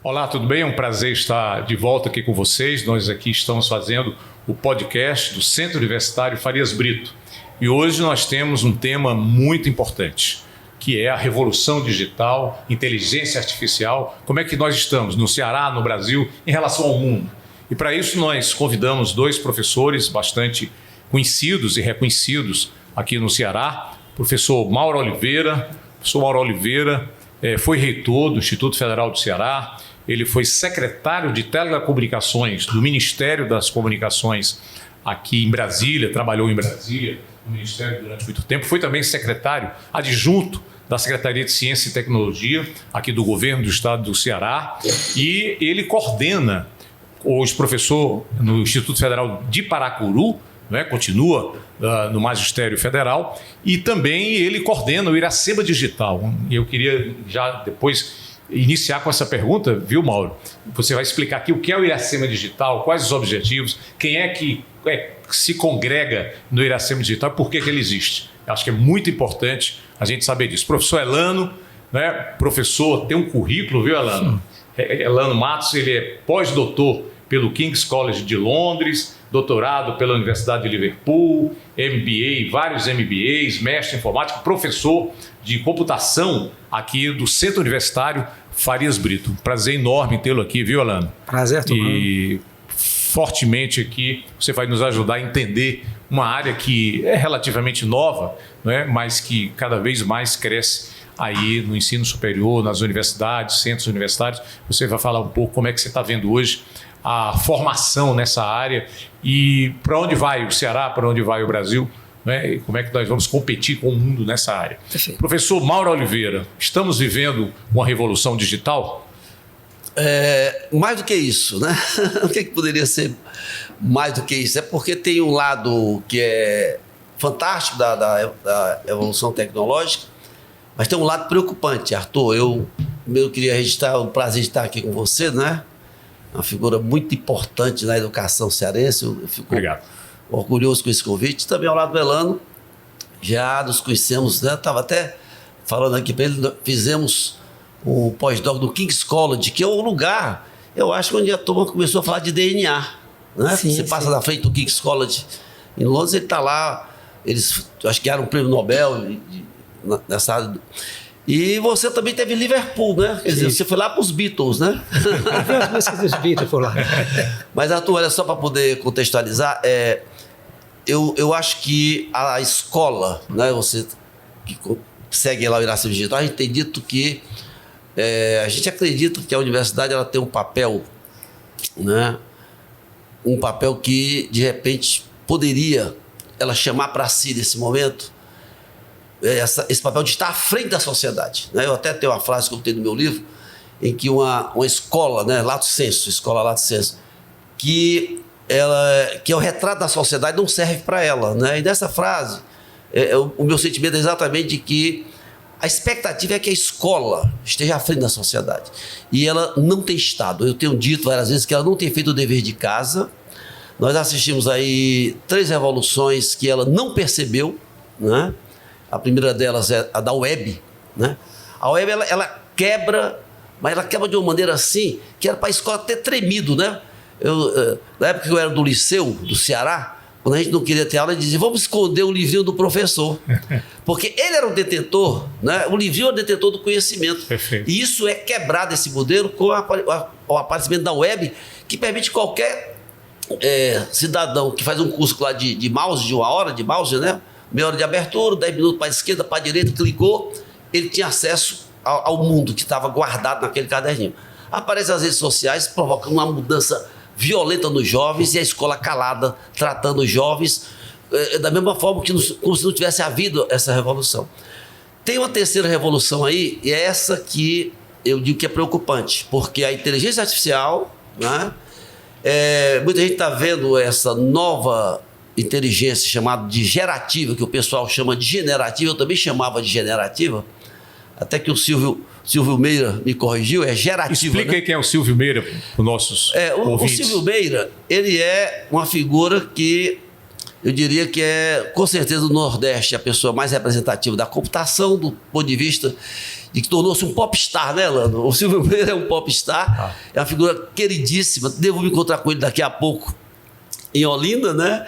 Olá, tudo bem? É um prazer estar de volta aqui com vocês. Nós aqui estamos fazendo o podcast do Centro Universitário Farias Brito. E hoje nós temos um tema muito importante, que é a revolução digital, inteligência artificial. Como é que nós estamos no Ceará, no Brasil, em relação ao mundo? E para isso nós convidamos dois professores bastante conhecidos e reconhecidos aqui no Ceará. Professor Mauro Oliveira. Professor Mauro Oliveira foi reitor do Instituto Federal do Ceará. Ele foi secretário de Telecomunicações do Ministério das Comunicações aqui em Brasília, trabalhou em Brasília, no Ministério durante muito tempo. Foi também secretário adjunto da Secretaria de Ciência e Tecnologia aqui do Governo do Estado do Ceará. E ele coordena, hoje professor no Instituto Federal de Paracuru, né, continua no Magistério Federal, e também ele coordena o Iracema Digital. E eu queria já depois iniciar com essa pergunta, viu, Mauro? Você vai explicar aqui o que é o Iracema Digital, quais os objetivos, quem é que se congrega no Iracema Digital e por que ele existe. Eu acho que é muito importante a gente saber disso. Professor Elano, né, professor, tem um currículo, viu, Elano? Elano Matos, ele é pós-doutor pelo King's College de Londres, doutorado pela Universidade de Liverpool, MBA, vários MBAs, mestre em informática, professor de computação aqui do Centro Universitário Farias Brito. Prazer enorme tê-lo aqui, viu, Elano? Prazer, tudo bem. E fortemente aqui você vai nos ajudar a entender uma área que é relativamente nova, né, mas que cada vez mais cresce aí no ensino superior, nas universidades, centros universitários. Você vai falar um pouco como é que você está vendo hoje a formação nessa área e para onde vai o Ceará, para onde vai o Brasil, né? E como é que nós vamos competir com o mundo nessa área. Perfeito. Professor Mauro Oliveira, estamos vivendo uma revolução digital? Mais do que isso, né? O que poderia ser mais do que isso? É porque tem um lado que é fantástico da evolução tecnológica, mas tem um lado preocupante, Arthur. Eu queria registrar o prazer de estar aqui com você, né? Uma figura muito importante na educação cearense. Eu fico Obrigado. Orgulhoso com esse convite. Também ao lado do Elano, já nos conhecemos, né? Estava até falando aqui para ele, fizemos o pós-doc do King's College, que é o lugar, eu acho, onde a turma começou a falar de DNA, né? Sim, Você passa na frente do King's College em Londres, ele está lá, eles acho que ganharam um prêmio Nobel nessa área. E você também teve em Liverpool, né? Quer dizer, você foi lá para os Beatles, né? As músicas dos Beatles por lá. Mas, Arthur, olha só para poder contextualizar, eu acho que a escola, né? Você que segue lá o Iracema Digital, a gente tem dito que a gente acredita que a universidade ela tem um papel, né? Um papel que, de repente, poderia ela chamar para si nesse momento esse papel de estar à frente da sociedade, né? Eu até tenho uma frase que eu tenho no meu livro, em que uma escola, né, Lato Sensu, escola Lato Sensu, que é o retrato da sociedade, não serve para ela, né? E nessa frase, o meu sentimento é exatamente de que a expectativa é que a escola esteja à frente da sociedade. E ela não tem estado. Eu tenho dito várias vezes que ela não tem feito o dever de casa. Nós assistimos aí 3 revoluções que ela não percebeu, né? A primeira delas é a da web, né? A web, ela quebra, mas ela quebra de uma maneira assim, que era para a escola ter tremido, né? Na época que eu era do liceu, do Ceará, quando a gente não queria ter aula, ele dizia, vamos esconder o livrinho do professor. Porque ele era o detentor, né? O livrinho é o detentor do conhecimento. Perfeito. E isso é quebrado, esse modelo, com o aparecimento da web, que permite qualquer cidadão que faz um curso lá de mouse, de 1 hora de mouse, né? Meia hora de abertura, 10 minutos para a esquerda, para a direita, clicou, ele tinha acesso ao mundo que estava guardado naquele caderninho. Aparecem as redes sociais, provocando uma mudança violenta nos jovens e a escola calada, tratando os jovens da mesma forma como se não tivesse havido essa revolução. Tem uma terceira revolução aí, e é essa que eu digo que é preocupante, porque a inteligência artificial, né, muita gente está vendo essa nova inteligência chamada de gerativa, que o pessoal chama de generativa, eu também chamava de generativa, até que o Silvio Meira me corrigiu, é gerativa. Explica aí, né? Quem é o Silvio Meira para os nossos ouvintes. O Silvio Meira, ele é uma figura que eu diria que é, com certeza, o Nordeste a pessoa mais representativa da computação, do ponto de vista de que tornou-se um popstar, né, Lando? O Silvio Meira é um popstar, é uma figura queridíssima. Devo me encontrar com ele daqui a pouco em Olinda, né?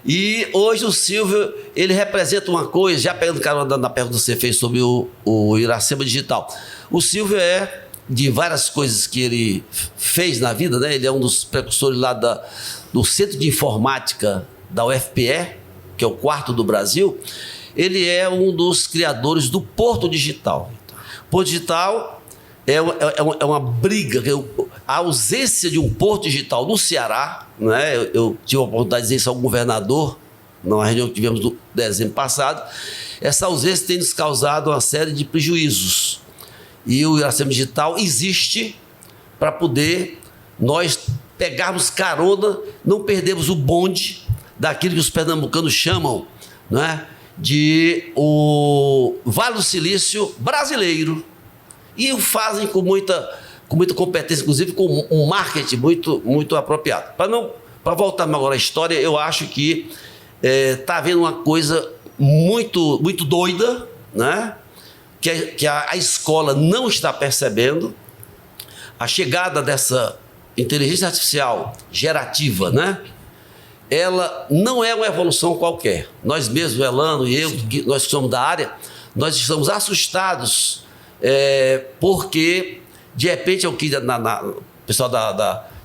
E hoje o Silvio, ele representa uma coisa, já pegando carona na pergunta que você fez sobre o Iracema Digital. O Silvio é, de várias coisas que ele fez na vida, né? Ele é um dos precursores lá do Centro de Informática da UFPE, que é o quarto do Brasil. Ele é um dos criadores do Porto Digital. O Porto Digital é uma briga, a ausência de um Porto Digital no Ceará, né? Eu tive a oportunidade de dizer isso ao governador, numa reunião que tivemos no dezembro passado. Essa ausência tem nos causado uma série de prejuízos. E o Iracema Digital existe para poder nós pegarmos carona, não perdermos o bonde daquilo que os pernambucanos chamam, né, de o Vale do Silício brasileiro. E o fazem com muita competência, inclusive com um marketing muito apropriado. Para voltar agora à história, eu acho que está havendo uma coisa muito doida, né? Que a escola não está percebendo. A chegada dessa inteligência artificial gerativa, né? Ela não é uma evolução qualquer. Nós mesmos, o Elano e eu, nós que somos da área, nós estamos assustados porque, de repente, é o que o pessoal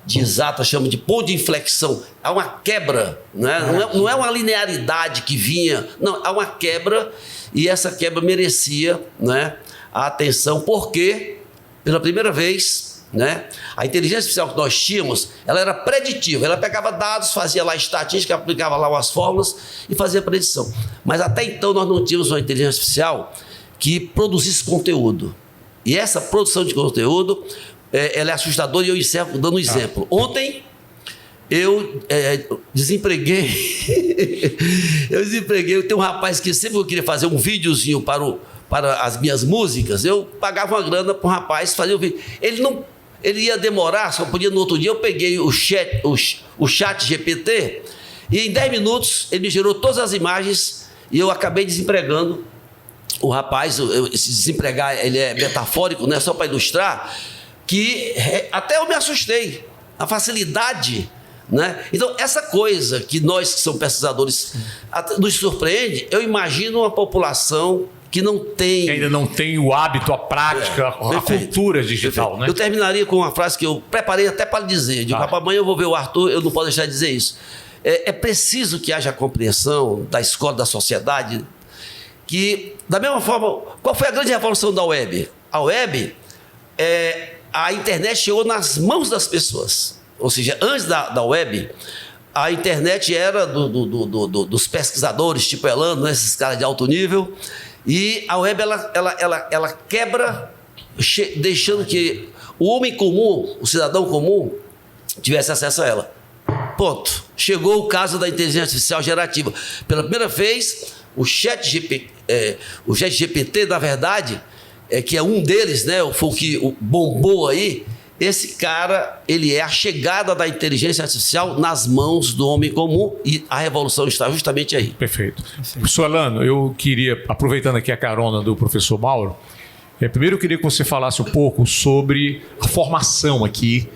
de exata chama de ponto de inflexão. Há uma quebra, né? Não é uma linearidade que vinha, não, há uma quebra, e essa quebra merecia, né, a atenção, porque, pela primeira vez, né, a inteligência artificial que nós tínhamos, ela era preditiva, ela pegava dados, fazia lá estatística, aplicava lá umas fórmulas e fazia predição. Mas até então nós não tínhamos uma inteligência artificial que produzisse conteúdo. E essa produção de conteúdo, ela é assustadora, e eu encerro dando um exemplo. Ontem, eu desempreguei. Eu tenho um rapaz que sempre eu queria fazer um videozinho para as minhas músicas, eu pagava uma grana para um rapaz fazer o vídeo. Ele ia demorar, só podia no outro dia. Eu peguei o chat GPT e em 10 minutos ele me gerou todas as imagens e eu acabei desempregando o rapaz. Esse desempregar, ele é metafórico, né? Só para ilustrar, que até eu me assustei. A facilidade, né? Então, essa coisa que nós que somos pesquisadores nos surpreende. Eu imagino uma população que não tem... Que ainda não tem o hábito, a prática, a cultura digital, né? Eu terminaria com uma frase que eu preparei até para dizer. Digo, rapaz, amanhã eu vou ver o Arthur, eu não posso deixar de dizer isso. É preciso que haja compreensão da escola, da sociedade, que, da mesma forma, qual foi a grande revolução da web? A web, a internet chegou nas mãos das pessoas. Ou seja, antes da web, a internet era dos pesquisadores, tipo Elano, né, esses caras de alto nível, e a web ela quebra, deixando que o homem comum, o cidadão comum, tivesse acesso a ela. Ponto. Chegou o caso da inteligência artificial gerativa. Pela primeira vez, o chat GPT, na verdade, que é um deles, né, foi o que bombou aí. Esse cara, ele é a chegada da inteligência artificial nas mãos do homem comum, e a revolução está justamente aí. Perfeito. Professor Elano, eu queria, aproveitando aqui a carona do professor Mauro, primeiro eu queria que você falasse um pouco sobre a formação aqui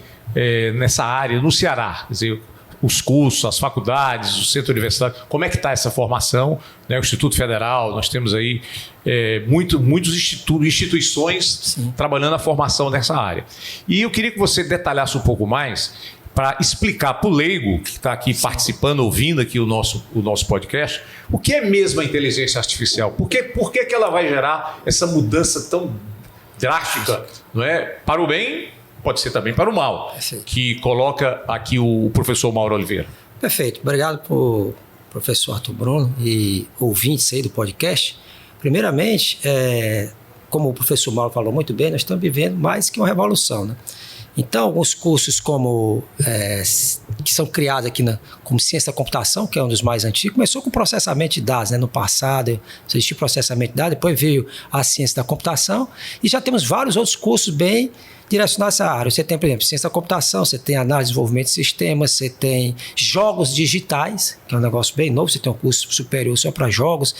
nessa área no Ceará. Quer dizer, os cursos, as faculdades, o centro universitário, como é que está essa formação, né? O Instituto Federal, nós temos aí muitas instituições Sim. trabalhando a formação nessa área. E eu queria que você detalhasse um pouco mais para explicar para o leigo que está aqui Sim. participando, ouvindo aqui o nosso podcast, o que é mesmo a inteligência artificial? Por que ela vai gerar essa mudança tão drástica, não é? Para o bem, pode ser também para o mal, que coloca aqui o professor Mauro Oliveira. Perfeito. Obrigado por professor Arthur Bruno e ouvintes aí do podcast. Primeiramente, como o professor Mauro falou muito bem, nós estamos vivendo mais que uma revolução, né? Então, alguns cursos que são criados aqui como ciência da computação, que é um dos mais antigos, começou com processamento de dados, né? No passado existiu processamento de dados, depois veio a ciência da computação e já temos vários outros cursos bem direcionados a essa área. Você tem, por exemplo, ciência da computação, você tem análise de desenvolvimento de sistemas, você tem jogos digitais, que é um negócio bem novo, você tem um curso superior só para jogos,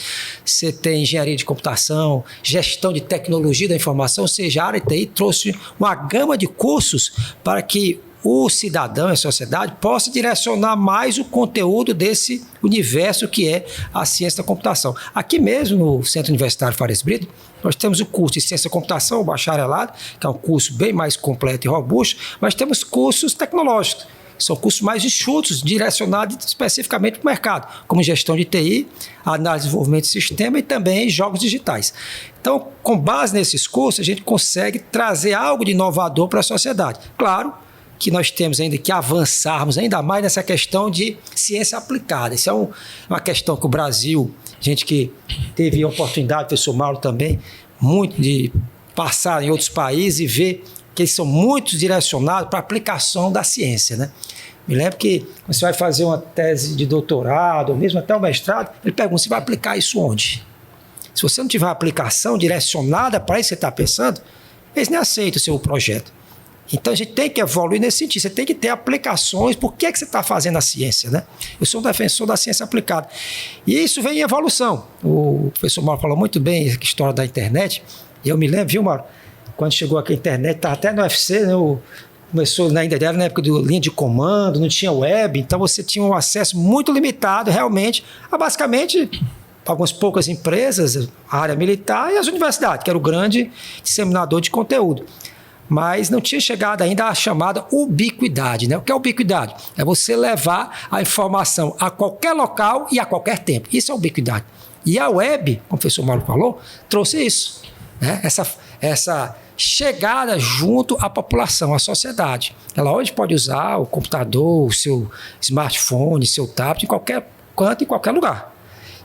você tem engenharia de computação, gestão de tecnologia da informação, ou seja, a área de TI trouxe uma gama de cursos para que o cidadão e a sociedade possa direcionar mais o conteúdo desse universo que é a ciência da computação. Aqui mesmo, no Centro Universitário Farias Brito, nós temos o curso de Ciência da Computação, o bacharelado, que é um curso bem mais completo e robusto, mas temos cursos tecnológicos, são cursos mais enxutos, direcionados especificamente para o mercado, como gestão de TI, análise de desenvolvimento de sistema e também jogos digitais. Então, com base nesses cursos, a gente consegue trazer algo de inovador para a sociedade. Claro que nós temos ainda que avançarmos ainda mais nessa questão de ciência aplicada. Isso é uma questão que o Brasil, gente que teve a oportunidade, o professor Mauro também, muito de passar em outros países e ver que eles são muito direcionados para a aplicação da ciência, né? Me lembro que você vai fazer uma tese de doutorado, ou mesmo até um mestrado, ele pergunta, você vai aplicar isso onde? Se você não tiver uma aplicação direcionada para isso que você está pensando, eles nem aceitam o seu projeto. Então, a gente tem que evoluir nesse sentido. Você tem que ter aplicações. Por que você está fazendo a ciência, né? Eu sou um defensor da ciência aplicada. E isso vem em evolução. O professor Mauro falou muito bem a história da internet. E eu me lembro, viu, Mauro? Quando chegou aqui a internet, estava até no UFC, né? Começou ainda era na época do linha de comando, não tinha web. Então, você tinha um acesso muito limitado, realmente, a basicamente algumas poucas empresas, a área militar e as universidades, que era o grande disseminador de conteúdo. Mas não tinha chegado ainda a chamada ubiquidade, né? O que é ubiquidade? É você levar a informação a qualquer local e a qualquer tempo. Isso é ubiquidade. E a web, como o professor Mauro falou, trouxe isso, né? Essa chegada junto à população, à sociedade. Ela hoje pode usar o computador, o seu smartphone, seu tablet, em qualquer canto, em qualquer lugar.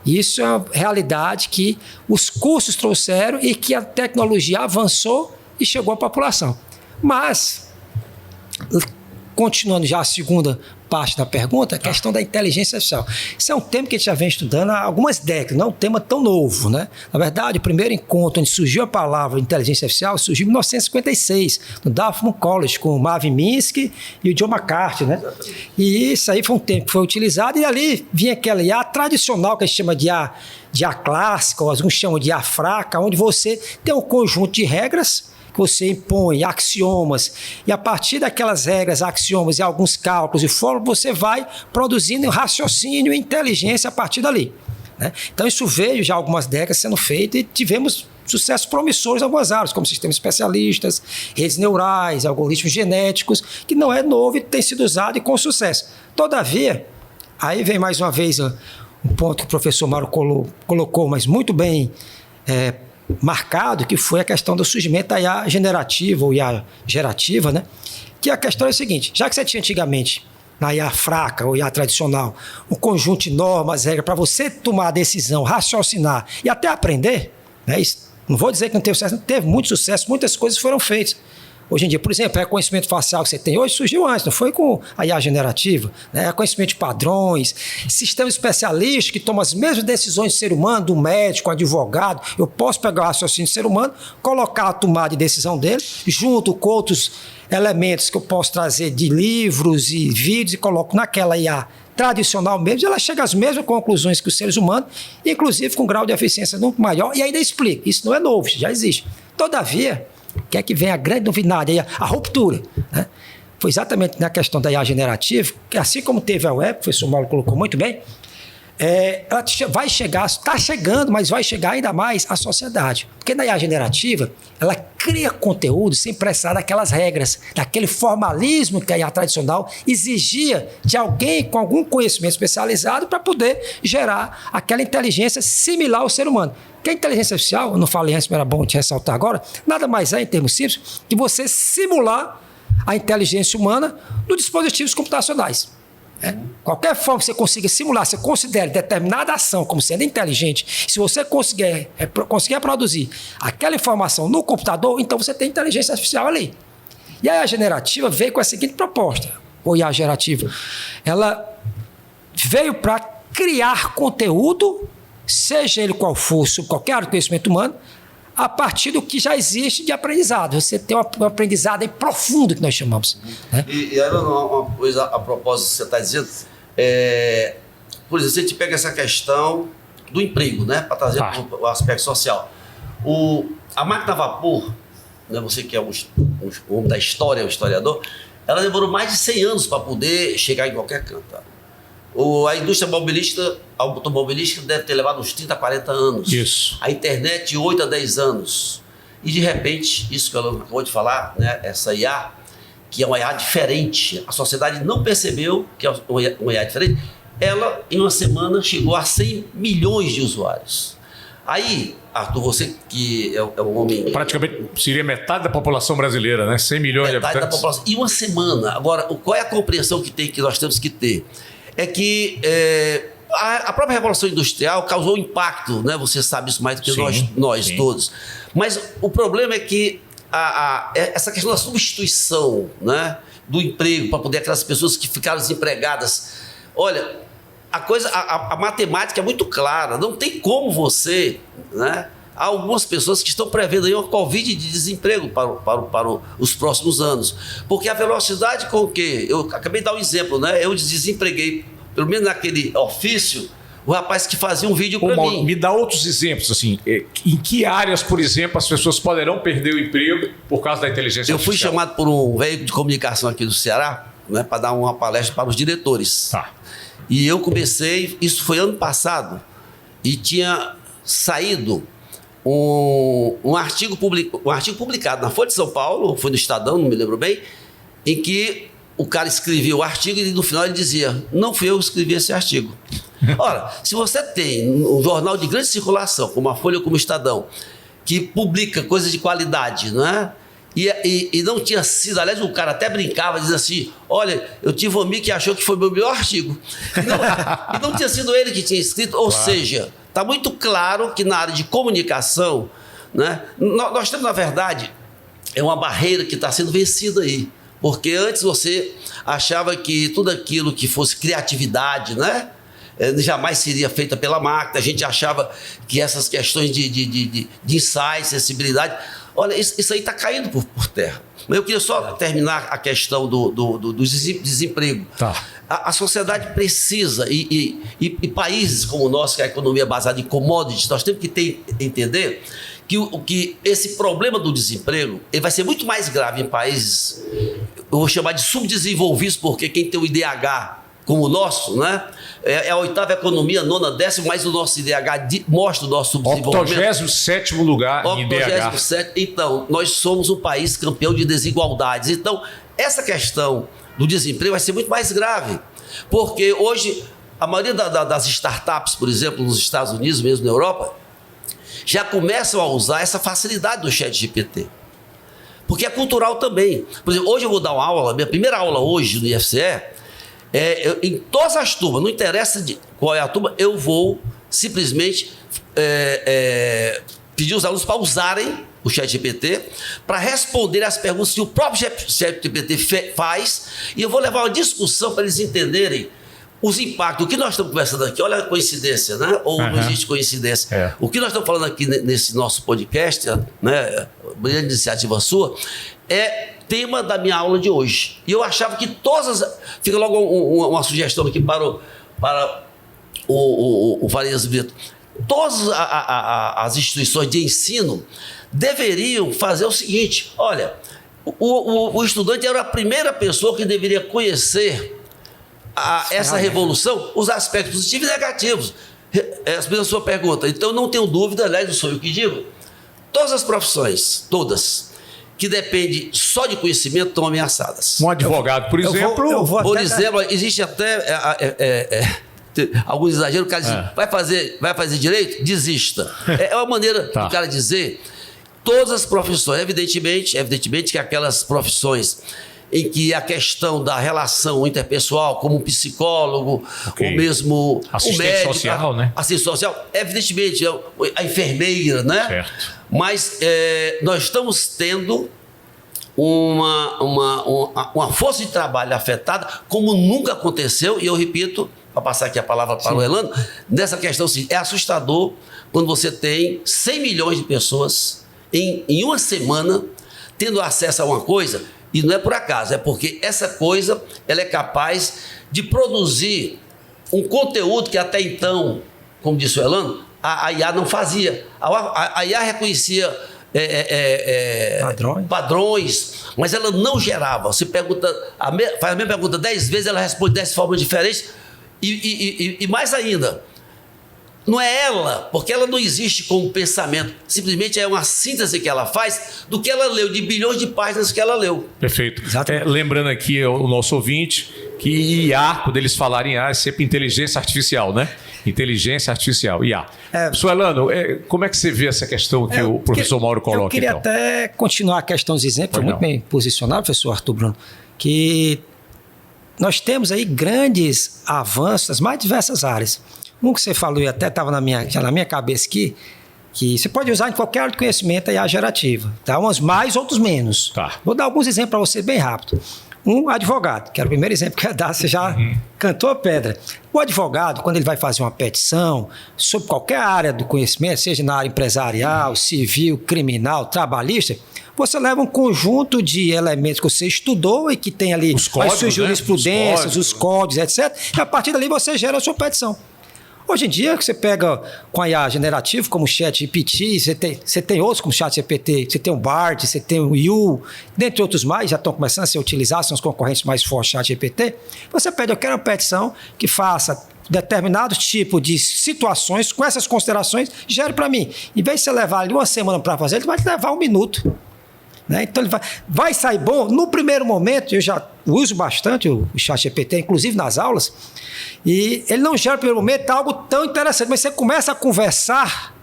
Isso é uma realidade que os cursos trouxeram e que a tecnologia avançou e chegou à população. Mas, continuando já a segunda parte da pergunta, a questão da inteligência artificial. Isso é um tema que a gente já vem estudando há algumas décadas, não é um tema tão novo, né? Na verdade, o primeiro encontro onde surgiu a palavra inteligência artificial surgiu em 1956, no Dartmouth College, com o Marvin Minsky e o John McCarthy, né? E isso aí foi um termo que foi utilizado, e ali vinha aquela IA tradicional, que a gente chama de IA clássica, ou alguns chamam de IA fraca, onde você tem um conjunto de regras que você impõe, axiomas, e a partir daquelas regras, axiomas e alguns cálculos e fórmulas, você vai produzindo raciocínio e inteligência a partir dali, né? Então isso veio já há algumas décadas sendo feito e tivemos sucessos promissores em algumas áreas, como sistemas especialistas, redes neurais, algoritmos genéticos, que não é novo e tem sido usado e com sucesso. Todavia, aí vem mais uma vez um ponto que o professor Mauro colocou, mas muito bem marcado, que foi a questão do surgimento da IA generativa ou IA gerativa, né? Que a questão é a seguinte, já que você tinha antigamente, na IA fraca ou IA tradicional, um conjunto de normas, regras, para você tomar a decisão, raciocinar e até aprender, né? Isso, não vou dizer que não teve sucesso, não teve muito sucesso, muitas coisas foram feitas. Hoje em dia, por exemplo, o reconhecimento facial que você tem hoje surgiu antes, não foi com a IA generativa, né? Reconhecimento de padrões, sistemas especialistas que tomam as mesmas decisões do ser humano, do médico, advogado. Eu posso pegar o raciocínio do ser humano, colocar a tomada de decisão dele, junto com outros elementos que eu posso trazer de livros e vídeos e coloco naquela IA tradicional mesmo, ela chega às mesmas conclusões que os seres humanos, inclusive com um grau de eficiência muito maior, e ainda explica. Isso não é novo, isso já existe. Todavia, que é que vem a grande novidade, a ruptura, né? Foi exatamente na questão da IA generativa, que assim como teve a web, o professor Mauro colocou muito bem, ela vai chegar, está chegando, mas vai chegar ainda mais à sociedade. Porque na IA generativa, ela cria conteúdo sem precisar daquelas regras, daquele formalismo que a IA tradicional exigia de alguém com algum conhecimento especializado para poder gerar aquela inteligência similar ao ser humano. Que a inteligência artificial, eu não falei antes, mas era bom te ressaltar agora, nada mais é, em termos simples, que você simular a inteligência humana nos dispositivos computacionais. Qualquer forma que você consiga simular, você considere determinada ação como sendo inteligente, se você conseguir produzir aquela informação no computador, então você tem inteligência artificial ali. E a IA generativa veio com a seguinte proposta, ou IA gerativa. Ela veio para criar conteúdo, seja ele qual for, sobre qualquer área do conhecimento humano, a partir do que já existe de aprendizado. Você tem um aprendizado aí profundo, que nós chamamos. Né? E aí, uma coisa a propósito que você está dizendo, por exemplo, se a gente pega essa questão do emprego, né, para trazer o aspecto social. A máquina a vapor, né, você que é um homem da história, um historiador, ela demorou mais de 100 anos para poder chegar em qualquer canto. A indústria automobilística deve ter levado uns 30, 40 anos. Isso. A internet, 8 a 10 anos. E, de repente, isso que eu acabou de falar, né, essa IA, que é uma IA diferente, a sociedade não percebeu que é uma IA diferente, ela, em uma semana, chegou a 100 milhões de usuários. Aí, Arthur, você que é um homem... Praticamente seria metade da população brasileira, né? 100 milhões de habitantes. Metade da população. E uma semana. Agora, qual é a compreensão que nós temos que ter? É que a própria Revolução Industrial causou impacto, né? Você sabe isso mais do que nós todos. Mas o problema é que essa questão da substituição, né, do emprego para poder aquelas pessoas que ficaram desempregadas. Olha, a matemática é muito clara. Não tem como você, né? Há algumas pessoas que estão prevendo aí uma Covid de desemprego para os próximos anos. Porque a velocidade com que... Eu acabei de dar um exemplo, né? Eu desempreguei, pelo menos naquele ofício, o rapaz que fazia um vídeo para mim. Me dá outros exemplos, assim. Em que áreas, por exemplo, as pessoas poderão perder o emprego por causa da inteligência artificial? Eu fui chamado por um veículo de comunicação aqui do Ceará, né, para dar uma palestra para os diretores. Tá. E eu comecei... Isso foi ano passado. E tinha saído... Um artigo publicado na Folha de São Paulo, foi no Estadão, não me lembro bem, em que o cara escrevia o artigo e no final ele dizia: não fui eu que escrevi esse artigo. Ora, se você tem um jornal de grande circulação, como a Folha ou como o Estadão, que publica coisas de qualidade, não é? E não tinha sido, aliás, o cara até brincava, dizia assim: olha, eu tive um amigo que achou que foi o meu melhor artigo. E não tinha sido ele que tinha escrito, ou seja, está muito claro que na área de comunicação, né, nós temos, na verdade, uma barreira que está sendo vencida aí. Porque antes você achava que tudo aquilo que fosse criatividade, né, jamais seria feita pela máquina. A gente achava que essas questões de insight, sensibilidade... Olha, isso aí está caindo por terra. Mas eu queria só terminar a questão do desemprego. Tá. A sociedade precisa, e países como o nosso, que é a economia baseada em commodities, nós temos que entender que esse problema do desemprego ele vai ser muito mais grave em países, eu vou chamar de subdesenvolvidos, porque quem tem o IDH como o nosso, né? É a 8ª economia, 9ª, 10ª, mas o nosso IDH mostra o nosso subdesenvolvimento. 87º lugar em IDH. 87º. Então, nós somos um país campeão de desigualdades. Então, essa questão do desemprego vai ser muito mais grave. Porque hoje, a maioria das startups, por exemplo, nos Estados Unidos, mesmo na Europa, já começam a usar essa facilidade do ChatGPT. Porque é cultural também. Por exemplo, hoje eu vou dar uma aula, minha primeira aula hoje no IFCE, em todas as turmas, não interessa qual é a turma, eu vou simplesmente pedir os alunos para usarem o ChatGPT para responder as perguntas que o próprio ChatGPT faz, e eu vou levar uma discussão para eles entenderem os impactos. O que nós estamos conversando aqui, olha a coincidência, né? Ou não existe coincidência. O que nós estamos falando aqui nesse nosso podcast, né? Brilhante iniciativa sua, é tema da minha aula de hoje. E eu achava que todas as... Fica logo uma sugestão aqui para o Farias Brito. Todas as instituições de ensino deveriam fazer o seguinte: olha, o estudante era a primeira pessoa que deveria conhecer essa revolução, os aspectos positivos e negativos. A sua pergunta, então não tenho dúvida, aliás, não sou eu que digo, todas as profissões, todas, que dependem só de conhecimento, estão ameaçadas. Um advogado, por exemplo... Por exemplo, existe até... alguns exageros, o cara diz, vai fazer direito? Desista. É uma maneira do cara dizer, todas as profissões, evidentemente que aquelas profissões em que a questão da relação interpessoal, como um psicólogo, ou mesmo assistente o médico, social, né? Assistente social, evidentemente, a enfermeira, né? Certo. Mas nós estamos tendo uma força de trabalho afetada, como nunca aconteceu, e eu repito, para passar aqui a palavra para o Elano, nessa questão, assim, é assustador quando você tem 100 milhões de pessoas em uma semana tendo acesso a uma coisa, e não é por acaso, é porque essa coisa ela é capaz de produzir um conteúdo que até então, como disse o Elano, a IA não fazia. A IA reconhecia padrões, mas ela não gerava. Você pergunta, faz a mesma pergunta 10 vezes, ela responde 10 formas diferentes. E mais ainda, não é ela, porque ela não existe como pensamento. Simplesmente é uma síntese que ela faz do que ela leu, de bilhões de páginas que ela leu. Perfeito. Lembrando aqui o nosso ouvinte que IA, quando eles falarem IA, é sempre inteligência artificial, né? Inteligência artificial, IA. Suelano, como é que você vê essa questão que o professor Mauro coloca? Eu queria até continuar a questão dos exemplos, foi muito bem posicionado, professor Arthur Bruno, que nós temos aí grandes avanços nas mais diversas áreas. Um que você falou e até estava já na minha cabeça aqui, que você pode usar em qualquer área de conhecimento a IA gerativa. Tá? Uns mais, outros menos. Tá. Vou dar alguns exemplos para você bem rápido. Um advogado, que era o primeiro exemplo que eu ia dar, você já cantou a pedra. O advogado, quando ele vai fazer uma petição sobre qualquer área do conhecimento, seja na área empresarial, civil, criminal, trabalhista, você leva um conjunto de elementos que você estudou e que tem ali os códigos, as suas jurisprudências, os códigos, etc. E a partir dali você gera a sua petição. Hoje em dia, você pega com a IA generativa, como o ChatGPT, você tem outros como o ChatGPT, você tem o Bard, você tem o You, dentre outros mais, já estão começando a ser utilizados, são os concorrentes mais fortes do ChatGPT. Você pede, eu quero uma petição que faça determinado tipo de situações, com essas considerações, gere para mim. Em vez de você levar ali uma semana para fazer, ele vai te levar 1 minuto. Né? Então, ele vai sair bom. No primeiro momento, eu já uso bastante o ChatGPT, inclusive nas aulas, e ele não gera no primeiro momento algo tão interessante, mas você começa a conversar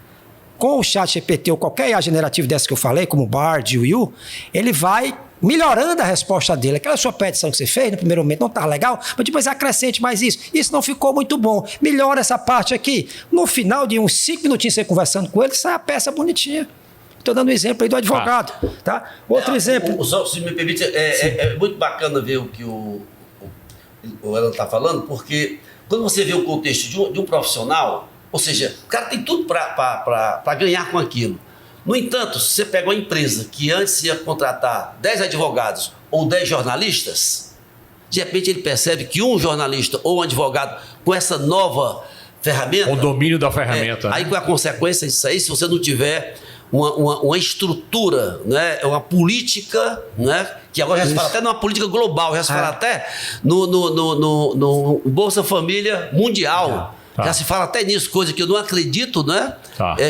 com o ChatGPT ou qualquer IA generativa dessa que eu falei, como o Bard, o You, ele vai melhorando a resposta dele. Aquela sua petição que você fez no primeiro momento não está legal, mas depois acrescente mais isso. Isso não ficou muito bom. Melhora essa parte aqui. No final de uns 5 minutinhos você conversando com ele, sai a peça bonitinha. Estou dando um exemplo aí do advogado. Tá? Outro exemplo. Se me permite, é muito bacana ver o que o Elano está falando, porque quando você vê o contexto de um profissional, ou seja, o cara tem tudo para ganhar com aquilo. No entanto, se você pega uma empresa que antes ia contratar 10 advogados ou 10 jornalistas, de repente ele percebe que um jornalista ou um advogado com essa nova ferramenta... O domínio da ferramenta. Aí com a consequência disso aí, se você não tiver uma estrutura, né, uma política, né, que agora já se fala até numa política global, já se fala até no Bolsa Família Mundial. Já se fala até nisso, coisa que eu não acredito, né?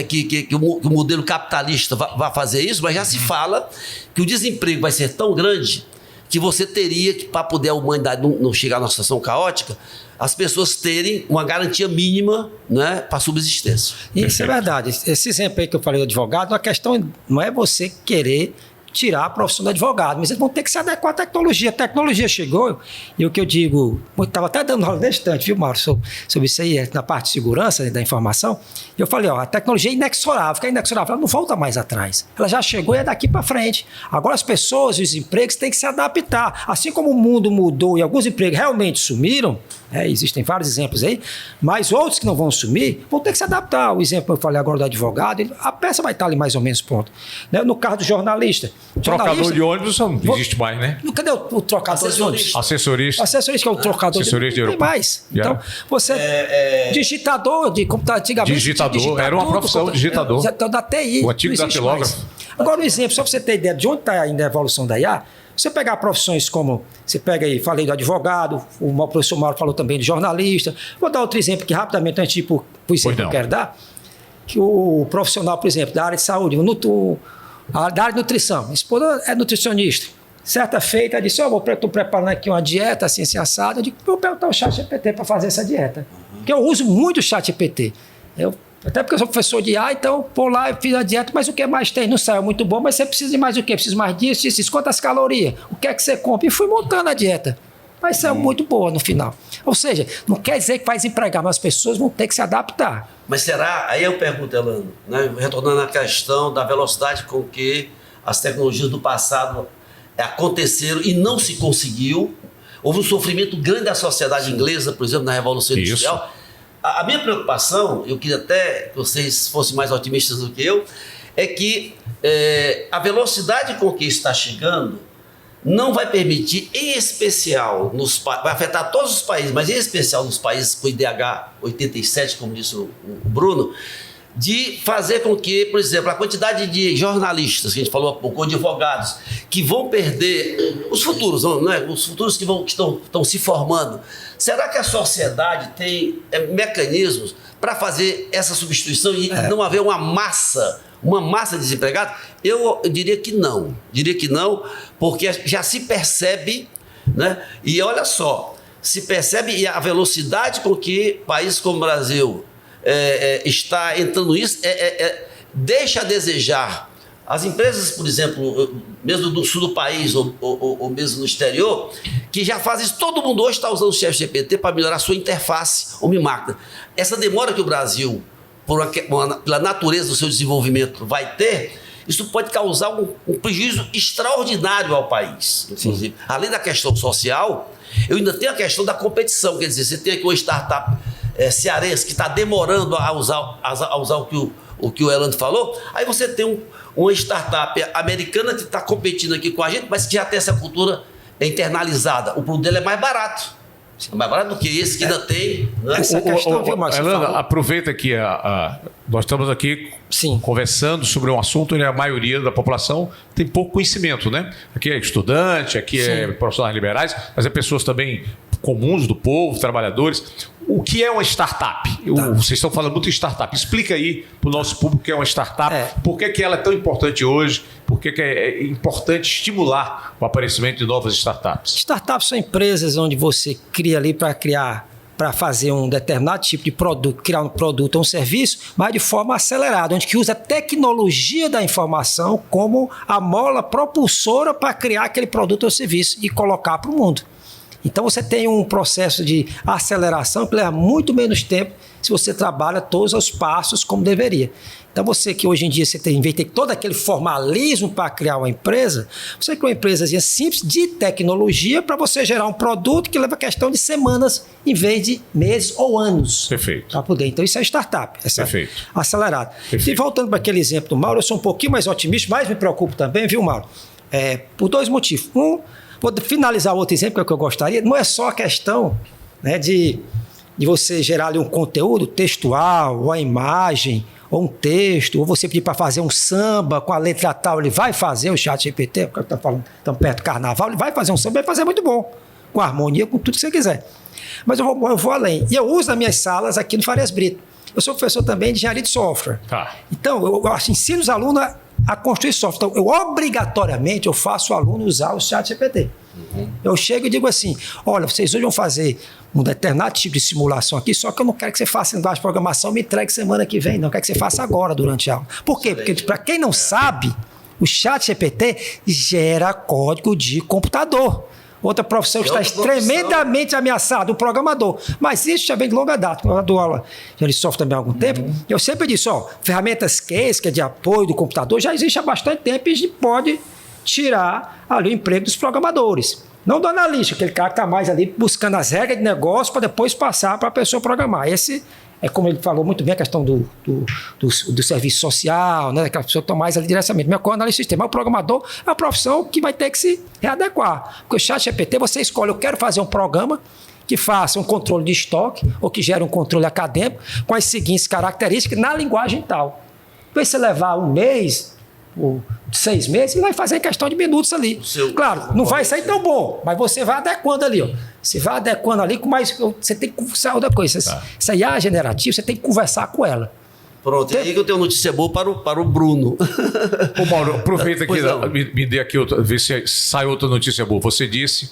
Que o modelo capitalista vai fazer isso, mas já se fala que o desemprego vai ser tão grande que você teria que, para poder a humanidade não chegar numa situação caótica, as pessoas terem uma garantia mínima, né, para subsistência. Isso é verdade. Esse exemplo aí que eu falei do advogado, a questão não é você querer tirar a profissão do advogado, mas eles vão ter que se adequar à tecnologia. A tecnologia chegou, e o que eu digo, eu estava até dando aula nesse instante, viu, Mauro, sobre isso aí, na parte de segurança da informação, e eu falei, a tecnologia é inexorável, que é inexorável, ela não volta mais atrás. Ela já chegou e é daqui para frente. Agora as pessoas e os empregos têm que se adaptar. Assim como o mundo mudou e alguns empregos realmente sumiram, existem vários exemplos aí, mas outros que não vão sumir vão ter que se adaptar. O exemplo que eu falei agora do advogado, a peça vai estar ali mais ou menos pronta. No caso do jornalista, trocador de ônibus não existe mais, né? Cadê o trocador de ônibus? Assessorista. Assessorista, que é o trocador de ônibus. Não tem mais. Então, você... digitador de computador, antigamente... Digitador, era uma profissão, digitador. Da TI. O antigo datilógrafo. Agora, um exemplo, só para você ter ideia de onde está ainda a evolução da IA, você pegar profissões como... Você pega aí, falei do advogado, o professor Mauro falou também de jornalista. Vou dar outro exemplo que rapidamente, antes por exemplo que eu quero dar, que o profissional, por exemplo, da área de saúde, da área de nutrição. Minha esposa é nutricionista. Certa feita, ela disse, estou preparando aqui uma dieta assim assada. Eu digo, vou perguntar o ChatGPT para fazer essa dieta. Porque eu uso muito o ChatGPT. Até porque eu sou professor de IA, então, por lá, eu fiz a dieta, mas o que mais tem? Não saiu muito bom, mas você precisa de mais o quê? Precisa mais disso, isso, quantas calorias? O que é que você compra? E fui montando a dieta. Mas saiu muito boa no final. Ou seja, não quer dizer que vai desempregar, mas as pessoas vão ter que se adaptar. Mas será, aí eu pergunto, Elano, né, retornando à questão da velocidade com que as tecnologias do passado aconteceram e não se conseguiu. Houve um sofrimento grande da sociedade inglesa, por exemplo, na Revolução Industrial. A minha preocupação, eu queria até que vocês fossem mais otimistas do que eu, é que a velocidade com que está chegando não vai permitir, em especial, vai afetar todos os países, mas em especial nos países com IDH 87, como disse o Bruno, de fazer com que, por exemplo, a quantidade de jornalistas, que a gente falou há pouco, ou advogados, que vão perder os futuros, não é? Os futuros que estão se formando. Será que a sociedade tem mecanismos para fazer essa substituição e não haver uma massa de desempregados? Eu diria que não. Porque já se percebe, né? E olha só, se percebe a velocidade com que países como o Brasil está entrando nisso, deixa a desejar. As empresas, por exemplo, mesmo do sul do país ou mesmo no exterior, que já fazem isso, todo mundo hoje está usando o ChatGPT para melhorar a sua interface homem-máquina. Essa demora que o Brasil, pela natureza do seu desenvolvimento, vai ter, isso pode causar um prejuízo extraordinário ao país. Inclusive, além da questão social, eu ainda tenho a questão da competição. Quer dizer, você tem aqui uma startup cearense que está demorando a usar o que o Elando falou, aí você tem uma startup americana que está competindo aqui com a gente, mas que já tem essa cultura internalizada. O produto dele é mais barato. É mais barato do que esse que ainda tem. Né? Essa questão, viu, Marcos? Elanda, aproveita que nós estamos aqui conversando sobre um assunto onde a maioria da população tem pouco conhecimento, né? Aqui é estudante, aqui é profissionais liberais, mas é pessoas também comuns do povo, trabalhadores. O que é uma startup? Vocês estão falando muito em startup. Explica aí para o nosso público o que é uma startup. Por que ela é tão importante hoje? Por que é importante estimular o aparecimento de novas startups? Startups são empresas onde você cria ali para fazer um determinado tipo de produto, criar um produto ou um serviço, mas de forma acelerada, onde que usa a tecnologia da informação como a mola propulsora para criar aquele produto ou serviço e colocar para o mundo. Então você tem um processo de aceleração que leva muito menos tempo se você trabalha todos os passos como deveria. Então você que hoje em dia você tem, em vez de ter todo aquele formalismo para criar uma empresa, você cria uma empresazinha simples de tecnologia para você gerar um produto que leva questão de semanas em vez de meses ou anos. Perfeito. Para poder. Então isso é startup. Perfeito. Acelerado. Perfeito. E voltando para aquele exemplo do Mauro, eu sou um pouquinho mais otimista, mas me preocupo também, viu, Mauro? Por dois motivos. Vou finalizar o outro exemplo que é o que eu gostaria. Não é só a questão, né, de você gerar ali um conteúdo textual, ou a imagem, ou um texto, ou você pedir para fazer um samba com a letra tal, ele vai fazer o ChatGPT, porque está falando tão perto do carnaval, ele vai fazer um samba, vai fazer muito bom, com harmonia, com tudo que você quiser. Mas eu vou além. E eu uso nas minhas salas aqui no Farias Brito. Eu sou professor também de engenharia de software. Então, eu ensino os alunos a construir software. Então, obrigatoriamente, eu faço o aluno usar o ChatGPT. Eu chego e digo assim, olha, vocês hoje vão fazer um determinado tipo de simulação aqui, só que eu não quero que você faça em linguagem de programação, me entregue semana que vem, não, eu quero que você faça agora, durante a aula. Por quê? Porque, para quem não sabe, o ChatGPT gera código de computador. Outra profissão que está tremendamente ameaçada, o programador. Mas isso já vem de longa data. Eu dou aula de software também há algum tempo. Eu sempre disse, ferramentas case, que é de apoio do computador, já existe há bastante tempo e a gente pode tirar ali o emprego dos programadores. Não do analista, aquele cara que está mais ali buscando as regras de negócio para depois passar para a pessoa programar. Esse é, como ele falou muito bem, a questão do serviço social, né? Aquela pessoa que está mais ali diretamente. Meu analista de sistema, o programador é uma profissão que vai ter que se readequar. Porque o ChatGPT, você escolhe, eu quero fazer um programa que faça um controle de estoque ou que gere um controle acadêmico com as seguintes características na linguagem tal. Então, se você levar um mês ou 6 meses, ele vai fazer em questão de minutos ali. Claro, não vai sair tão bom, mas você vai adequando ali. Você vai adequando ali com mais... Você tem que conversar outra coisa. Essa IA generativa, você tem que conversar com ela. Pronto, e aí que eu tenho notícia boa para o Bruno. Ô Mauro, aproveita aqui, me dê aqui outra, vê se sai outra notícia boa. Você disse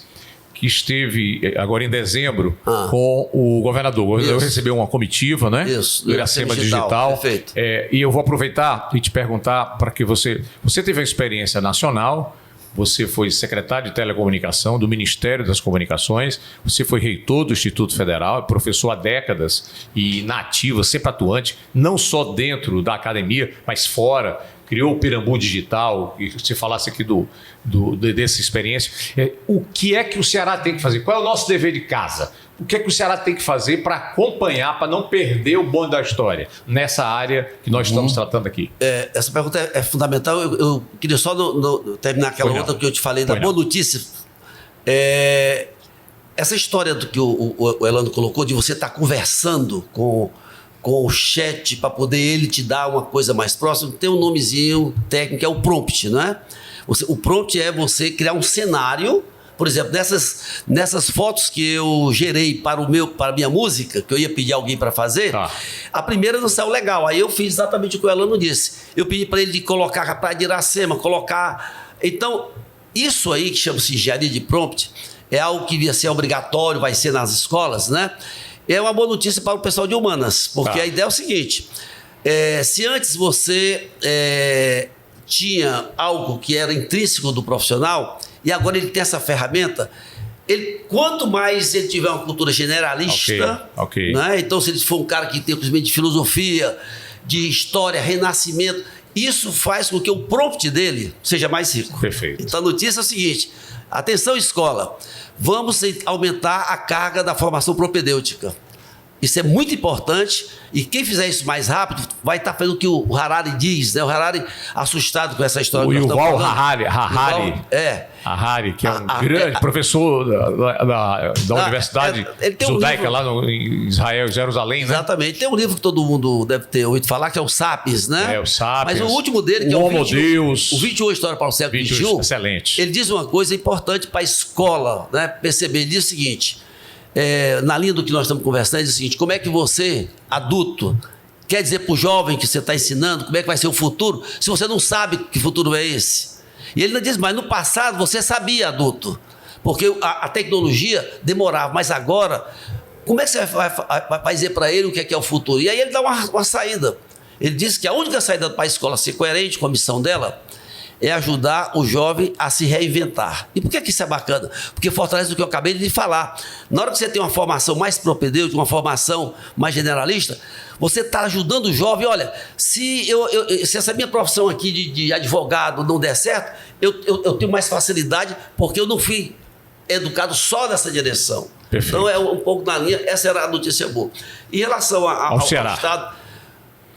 que esteve agora em dezembro com o governador. Eu recebi uma comitiva, né? Isso, do Iracema Digital. Perfeito. E eu vou aproveitar e te perguntar para que você teve a experiência nacional, você foi secretário de Telecomunicação do Ministério das Comunicações, você foi reitor do Instituto Federal, professor há décadas e na ativa, sempre atuante, não só dentro da academia, mas fora. Criou o Pirambu Digital, e se falasse aqui dessa experiência. O que é que o Ceará tem que fazer? Qual é o nosso dever de casa? O que é que o Ceará tem que fazer para acompanhar, para não perder o bonde da história nessa área que nós estamos tratando aqui? Essa pergunta é fundamental. Eu queria só terminar aquela outra que eu te falei da boa notícia. Essa história do que o Elano colocou, de você estar conversando com o chat para poder ele te dar uma coisa mais próxima, tem um nomezinho técnico, é o prompt, não é? O prompt é você criar um cenário. Por exemplo, nessas fotos que eu gerei para a minha música, que eu ia pedir alguém para fazer, a primeira não saiu legal. Aí eu fiz exatamente o que o Elano disse. Eu pedi para ele de colocar a Praia de Iracema, colocar... Então, isso aí que chama-se engenharia de prompt, é algo que ia ser obrigatório, vai ser nas escolas, né? É uma boa notícia para o pessoal de humanas, porque a ideia é o seguinte, se antes você tinha algo que era intrínseco do profissional, e agora ele tem essa ferramenta, quanto mais ele tiver uma cultura generalista, né? Então se ele for um cara que tem conhecimento de filosofia, de história, renascimento, isso faz com que o prompt dele seja mais rico. Perfeito. Então a notícia é o seguinte, atenção escola, vamos aumentar a carga da formação propedêutica. Isso é muito importante e quem fizer isso mais rápido vai estar fazendo o que o Harari diz, né? O Harari assustado com essa história. O Yuval Harari, que é um grande professor da Universidade Judaica lá em Israel, Jerusalém, né? Exatamente. Tem um livro que todo mundo deve ter ouvido falar, que é o Sapiens, né? O Sapiens. Mas o último dele, que é o 21 História para o Século XXI, excelente. Ele diz uma coisa importante para a escola, né, perceber. Ele diz o seguinte... na linha do que nós estamos conversando, é o seguinte, como é que você, adulto, quer dizer para o jovem que você está ensinando como é que vai ser o futuro, se você não sabe que futuro é esse? E ele ainda diz, mas no passado você sabia, adulto, porque a tecnologia demorava, mas agora, como é que você vai dizer para ele o que é o futuro? E aí ele dá uma saída. Ele diz que a única saída para a escola ser coerente com a missão dela é ajudar o jovem a se reinventar. E por que isso é bacana? Porque fortalece o que eu acabei de falar. Na hora que você tem uma formação mais propedêutica, uma formação mais generalista, você está ajudando o jovem. Olha, se essa minha profissão aqui de advogado não der certo, eu tenho mais facilidade porque eu não fui educado só nessa direção. Perfeito. Então é um pouco na linha, essa era a notícia boa. Em relação ao Ceará. Estado...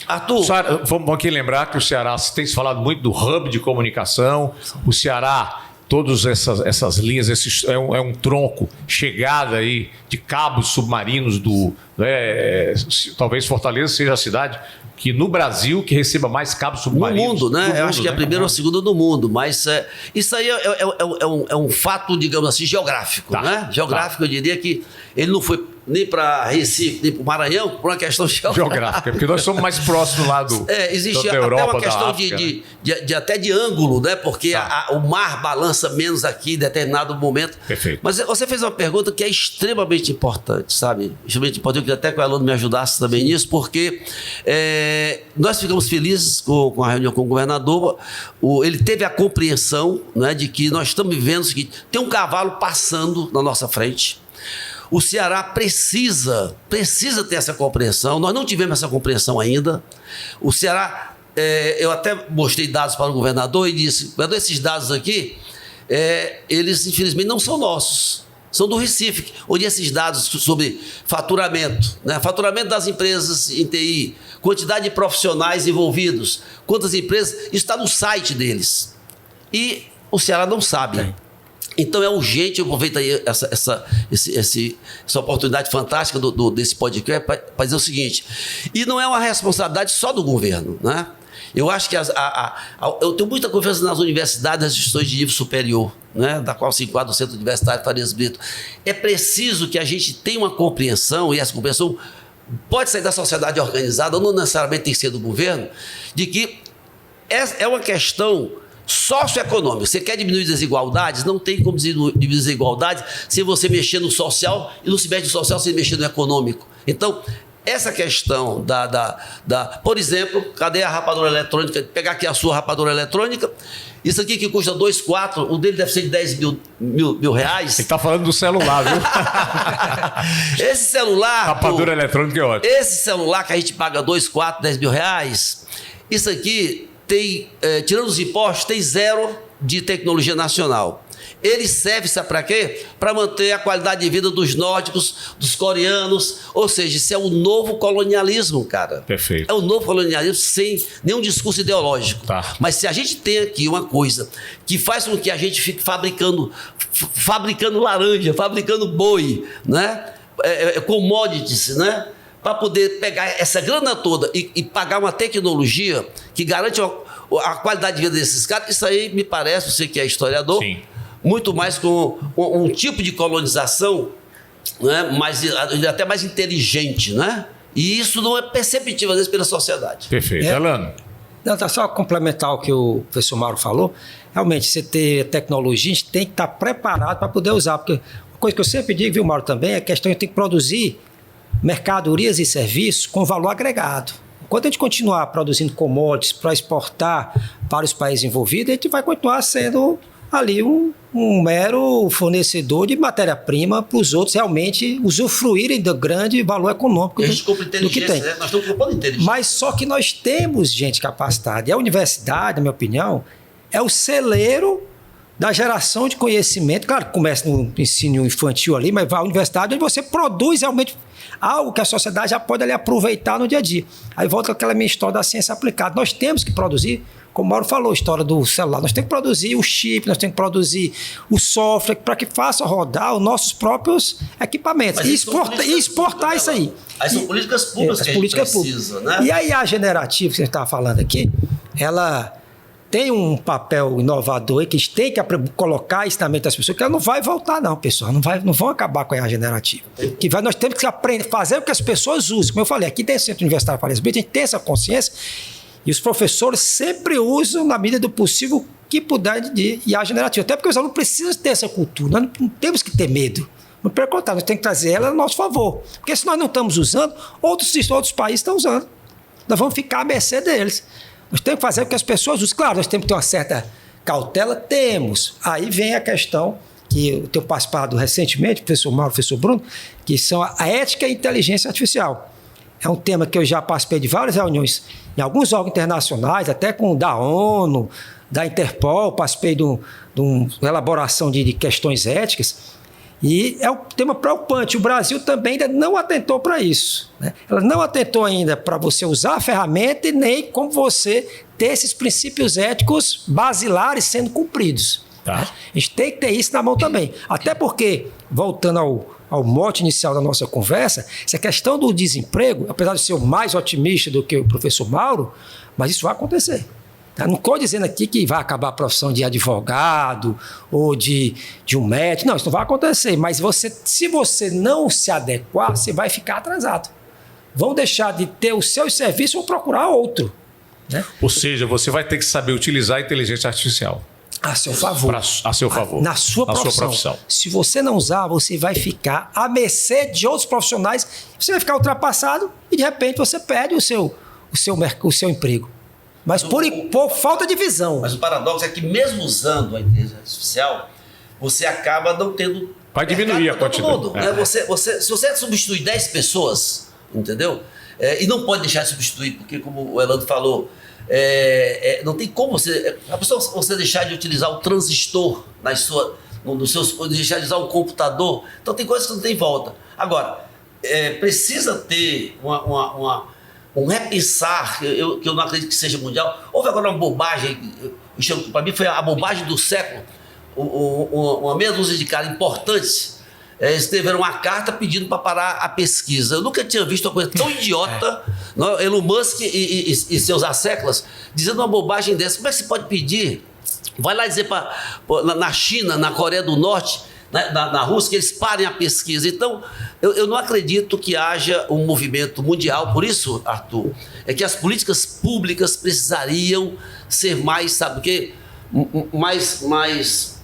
Arthur, vamos aqui lembrar que o Ceará tem se falado muito do hub de comunicação. O Ceará, todas essas linhas, é um tronco, chegada aí de cabos submarinos talvez Fortaleza seja a cidade que no Brasil que receba mais cabos submarinos. No mundo, né? Eu acho que é a primeira ou a segunda do mundo, mas isso aí é um fato, digamos assim, geográfico, né? Geográfico, eu diria que ele não foi nem para Recife, nem para o Maranhão, por uma questão geográfica. Porque nós somos mais próximos lá existe da até Europa, uma questão da África, até de ângulo, né? Porque o mar balança menos aqui em determinado momento. Perfeito. Mas você fez uma pergunta que é extremamente importante, sabe? Extremamente importante. Eu queria até que o aluno me ajudasse também nisso, porque nós ficamos felizes com a reunião com o governador. Ele teve a compreensão, né, de que nós estamos vivendo o seguinte: tem um cavalo passando na nossa frente. O Ceará precisa ter essa compreensão. Nós não tivemos essa compreensão ainda. O Ceará, eu até mostrei dados para o governador e disse, governador, esses dados aqui, eles infelizmente não são nossos, são do Recife, onde esses dados sobre faturamento, né? Faturamento das empresas em TI, quantidade de profissionais envolvidos, quantas empresas, isso está no site deles. E o Ceará não sabe. Então é urgente, eu aproveito aí essa oportunidade fantástica desse podcast para dizer o seguinte, e não é uma responsabilidade só do governo, né? Eu acho que eu tenho muita confiança nas universidades, nas instituições de nível superior, né, da qual se enquadra o Centro Universitário Farias Brito. É preciso que a gente tenha uma compreensão, e essa compreensão pode sair da sociedade organizada, não necessariamente tem que ser do governo, de que é uma questão socioeconômico. Você quer diminuir desigualdades? Não tem como diminuir desigualdades se você mexer no social e não se mexe no social sem mexer no econômico. Então, essa questão por exemplo, cadê a rapadura eletrônica? Pegar aqui a sua rapadura eletrônica, isso aqui que custa 2,4, o dele deve ser de 10 mil reais. Você está falando do celular, viu? Esse celular... Rapadura eletrônica é ótimo. Esse celular que a gente paga 2,4, 10 mil reais, isso aqui tem, tirando os impostos, tem zero de tecnologia nacional. Ele serve, sabe para quê? Para manter a qualidade de vida dos nórdicos, dos coreanos. Ou seja, isso é o novo colonialismo, cara. Perfeito. É o novo colonialismo sem nenhum discurso ideológico. Tá. Mas se a gente tem aqui uma coisa que faz com que a gente fique fabricando laranja, fabricando boi, né? Commodities, né? Para poder pegar essa grana toda e pagar uma tecnologia que garante a qualidade de vida desses caras, isso aí me parece, você que é historiador, sim, muito mais com um tipo de colonização, né, até mais inteligente, né? E isso não é perceptível, às vezes, pela sociedade. Perfeito. Elano? Não, tá só complementar o que o professor Mauro falou. Realmente, você ter tecnologia, a gente tem que estar preparado para poder usar. Porque uma coisa que eu sempre digo, viu, Mauro, também, é a questão de ter que produzir mercadorias e serviços com valor agregado. Enquanto a gente continuar produzindo commodities para exportar para os países envolvidos, a gente vai continuar sendo ali um mero fornecedor de matéria-prima para os outros realmente usufruírem do grande valor econômico do que tem. Né? Nós estamos propondo inteligência. Mas só que nós temos gente capacitada. E a universidade, na minha opinião, é o celeiro da geração de conhecimento. Claro que começa no ensino infantil ali, mas vai à universidade onde você produz realmente algo que a sociedade já pode ali aproveitar no dia a dia. Aí volta aquela minha história da ciência aplicada. Nós temos que produzir, como o Mauro falou, a história do celular, nós temos que produzir o chip, nós temos que produzir o software para que faça rodar os nossos próprios equipamentos e exportar isso aí. Aí são políticas públicas que a gente precisa, né? E aí a generativa que você estava falando aqui, ela tem um papel inovador e que a gente tem que colocar isso na mente das pessoas, que ela não vai voltar não, pessoal, não vão acabar com a IA generativa. Nós temos que aprender, fazer o que as pessoas usem. Como eu falei, aqui dentro do Centro Universitário Farias Brito, a gente tem essa consciência e os professores sempre usam, na medida do possível, que puder de IA generativa. Até porque os alunos precisam ter essa cultura, nós não temos que ter medo. Não pelo contrário, nós temos que trazer ela a nosso favor. Porque se nós não estamos usando, outros países estão usando. Nós vamos ficar à mercê deles. Nós temos que fazer o que as pessoas usam. Claro, nós temos que ter uma certa cautela, temos. Aí vem a questão que eu tenho participado recentemente, professor Mauro, professor Bruno, que são a ética e a inteligência artificial. É um tema que eu já participei de várias reuniões em alguns órgãos internacionais, até com da ONU, da Interpol, participei de uma elaboração de questões éticas. E é um tema preocupante. O Brasil também ainda não atentou para isso, né? Ela não atentou ainda para você usar a ferramenta e nem como você ter esses princípios éticos basilares sendo cumpridos. Tá. Né? A gente tem que ter isso na mão também. Até porque, voltando ao mote inicial da nossa conversa, essa questão do desemprego, apesar de ser o mais otimista do que o professor Mauro, mas isso vai acontecer. Não estou dizendo aqui que vai acabar a profissão de advogado ou de um médico. Não, isso não vai acontecer. Mas se você não se adequar, você vai ficar atrasado. Vão deixar de ter os seus serviços ou procurar outro. Né? Ou seja, você vai ter que saber utilizar a inteligência artificial. A seu favor. A seu favor. Na sua profissão. Se você não usar, você vai ficar à mercê de outros profissionais. Você vai ficar ultrapassado e, de repente, você perde o seu emprego. Mas por falta de visão. Mas o paradoxo é que mesmo usando a inteligência artificial, você acaba não tendo... Vai diminuir a quantidade. Né? Se você substituir 10 pessoas, entendeu? E não pode deixar de substituir, porque como o Elano falou, não tem como você deixar de utilizar o transistor deixar de usar um computador. Então tem coisas que não tem volta. Agora, precisa ter um repensar, que eu não acredito que seja mundial. Houve agora uma bobagem, para mim foi a bobagem do século. Uma meia dúzia de caras importantes escreveram uma carta pedindo para parar a pesquisa. Eu nunca tinha visto uma coisa tão idiota. Elon Musk e seus asseclas dizendo uma bobagem dessa. Como é que se pode pedir? Vai lá dizer na China, na Coreia do Norte, na Rússia, que eles parem a pesquisa. Então, eu não acredito que haja um movimento mundial. Por isso, Arthur, é que as políticas públicas precisariam ser mais, sabe o quê? Mais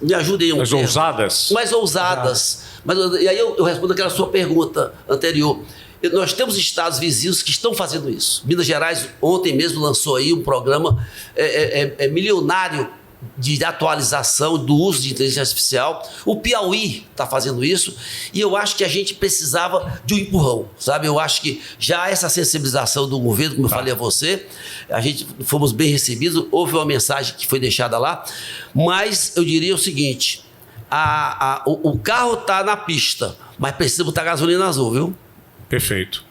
me ajudem um mais termo. Ousadas? Mais ousadas. E aí eu respondo aquela sua pergunta anterior. Nós temos estados vizinhos que estão fazendo isso. Minas Gerais, ontem mesmo, lançou aí um programa milionário de atualização do uso de inteligência artificial. O Piauí está fazendo isso e eu acho que a gente precisava de um empurrão, sabe? Eu acho que já essa sensibilização do governo, como eu falei a você, a gente fomos bem recebidos, houve uma mensagem que foi deixada lá, mas eu diria o seguinte, o carro está na pista, mas precisa botar gasolina azul, viu? Perfeito.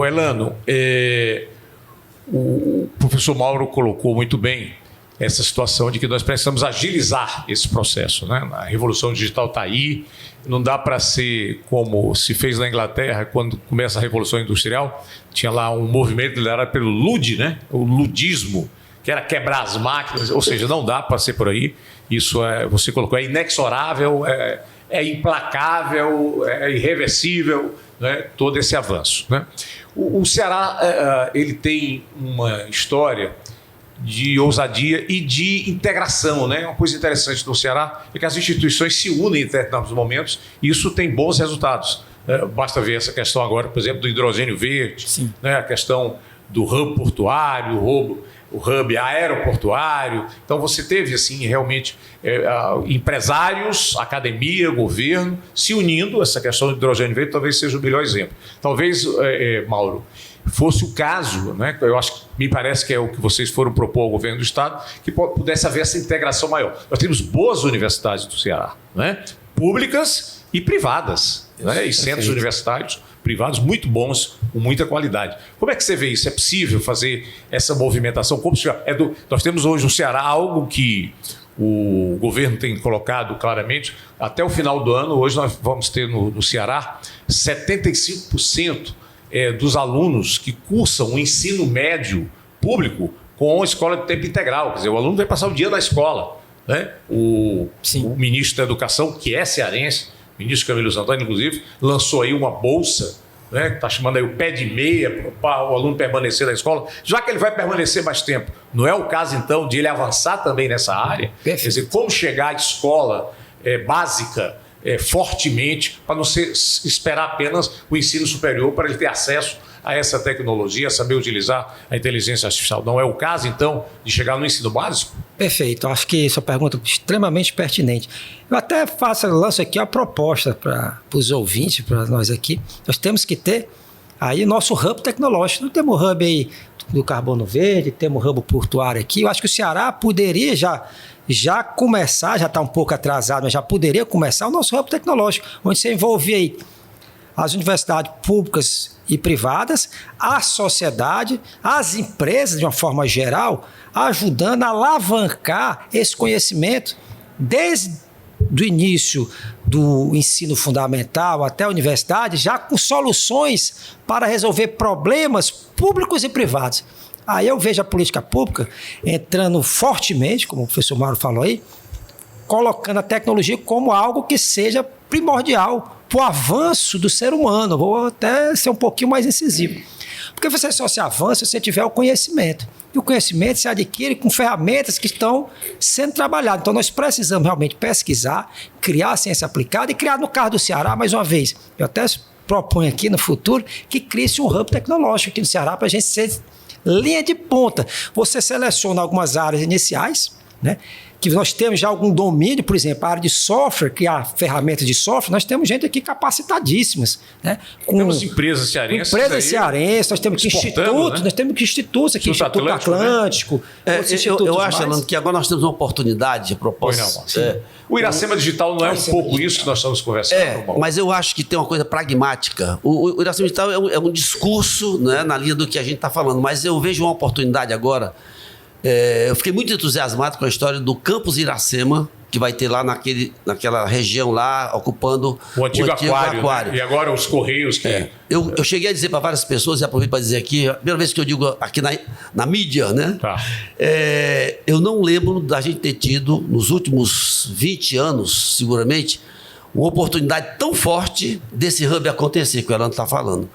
Elano, o professor Mauro colocou muito bem essa situação de que nós precisamos agilizar esse processo, né? A revolução digital está aí, não dá para ser como se fez na Inglaterra, quando começa a Revolução Industrial, tinha lá um movimento liderado pelo LUD, né? O ludismo, que era quebrar as máquinas, ou seja, não dá para ser por aí, isso você colocou, é inexorável, é implacável, é irreversível, né? Todo esse avanço, né? O Ceará ele tem uma história de ousadia e de integração, né? Uma coisa interessante no Ceará é que as instituições se unem em determinados momentos e isso tem bons resultados. Basta ver essa questão agora, por exemplo, do hidrogênio verde, né? A questão do hub portuário, o hub aeroportuário. Então você teve assim realmente empresários, academia, governo se unindo. Essa questão do hidrogênio verde talvez seja o melhor exemplo. Talvez, Mauro, fosse o caso, né? Eu acho que me parece que é o que vocês foram propor ao governo do estado, que pudesse haver essa integração maior. Nós temos boas universidades do Ceará, né? Públicas e privadas, né? E centros universitários privados muito bons, com muita qualidade. Como é que você vê isso? É possível fazer essa movimentação? Nós temos hoje no Ceará algo que o governo tem colocado claramente, até o final do ano, hoje nós vamos ter no Ceará 75% dos alunos que cursam o ensino médio público com escola de tempo integral. Quer dizer, o aluno vai passar o dia na escola, né? O ministro da Educação, que é cearense, o ministro Camilo Santana, inclusive, lançou aí uma bolsa, né, que está chamando aí o pé de meia para o aluno permanecer na escola, já que ele vai permanecer mais tempo. Não é o caso, então, de ele avançar também nessa área? Quer dizer, como chegar à escola básica fortemente, para não esperar apenas o ensino superior para ele ter acesso a essa tecnologia, saber utilizar a inteligência artificial. Não é o caso, então, de chegar no ensino básico? Perfeito. Acho que sua pergunta é extremamente pertinente. Eu até lanço aqui a proposta para os ouvintes, para nós aqui. Nós temos que ter aí o nosso hub tecnológico. Nós temos o hub aí do carbono verde, temos o hub portuário aqui. Eu acho que o Ceará poderia já começar, já está um pouco atrasado, mas já poderia começar o nosso hub tecnológico, onde você envolve aí as universidades públicas e privadas, a sociedade, as empresas, de uma forma geral, ajudando a alavancar esse conhecimento desde o início do ensino fundamental até a universidade, já com soluções para resolver problemas públicos e privados. Aí eu vejo a política pública entrando fortemente, como o professor Mauro falou aí, colocando a tecnologia como algo que seja primordial para o avanço do ser humano. Vou até ser um pouquinho mais incisivo. Porque você só se avança se você tiver o conhecimento. E o conhecimento se adquire com ferramentas que estão sendo trabalhadas. Então nós precisamos realmente pesquisar, criar a ciência aplicada e criar no caso do Ceará, mais uma vez, eu até proponho aqui no futuro que crie-se um hub tecnológico aqui no Ceará para a gente ser linha de ponta. Você seleciona algumas áreas iniciais, né, que nós temos já algum domínio, por exemplo, a área de software, criar ferramentas de software, nós temos gente aqui capacitadíssimas, né? Temos empresas cearenses. Nós temos institutos, né? Nós temos institutos aqui, Instituto Atlântico. Eu acho, Elano, que agora nós temos uma oportunidade de propósito. O Iracema Digital não é um pouco isso que nós estamos conversando? Mas eu acho que tem uma coisa pragmática. O Iracema Digital é um discurso, né, na linha do que a gente está falando, mas eu vejo uma oportunidade agora. Eu fiquei muito entusiasmado com a história do Campus Iracema, que vai ter lá naquela região lá, ocupando o antigo aquário. Né? E agora os Correios. Eu cheguei a dizer para várias pessoas, e aproveito para dizer aqui, a primeira vez que eu digo aqui na mídia, né? Tá. Eu não lembro da gente ter tido, nos últimos 20 anos, seguramente, uma oportunidade tão forte desse hub acontecer, que o Elano está falando.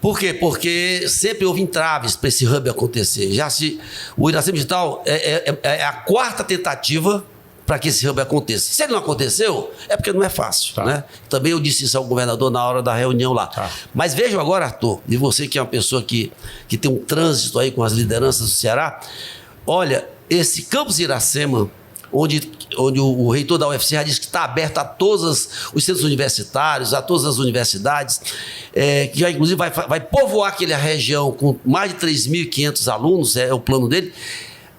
Por quê? Porque sempre houve entraves para esse hub acontecer. O Iracema Digital é a quarta tentativa para que esse hub aconteça. Se ele não aconteceu, é porque não é fácil. Tá. Né? Também eu disse isso ao governador na hora da reunião lá. Tá. Mas vejam agora, Arthur, e você que é uma pessoa que tem um trânsito aí com as lideranças do Ceará, olha, esse campus Iracema, onde o reitor da UFC já disse que está aberto a todos os centros universitários, a todas as universidades, que já inclusive vai povoar aquela região com mais de 3.500 alunos, é o plano dele.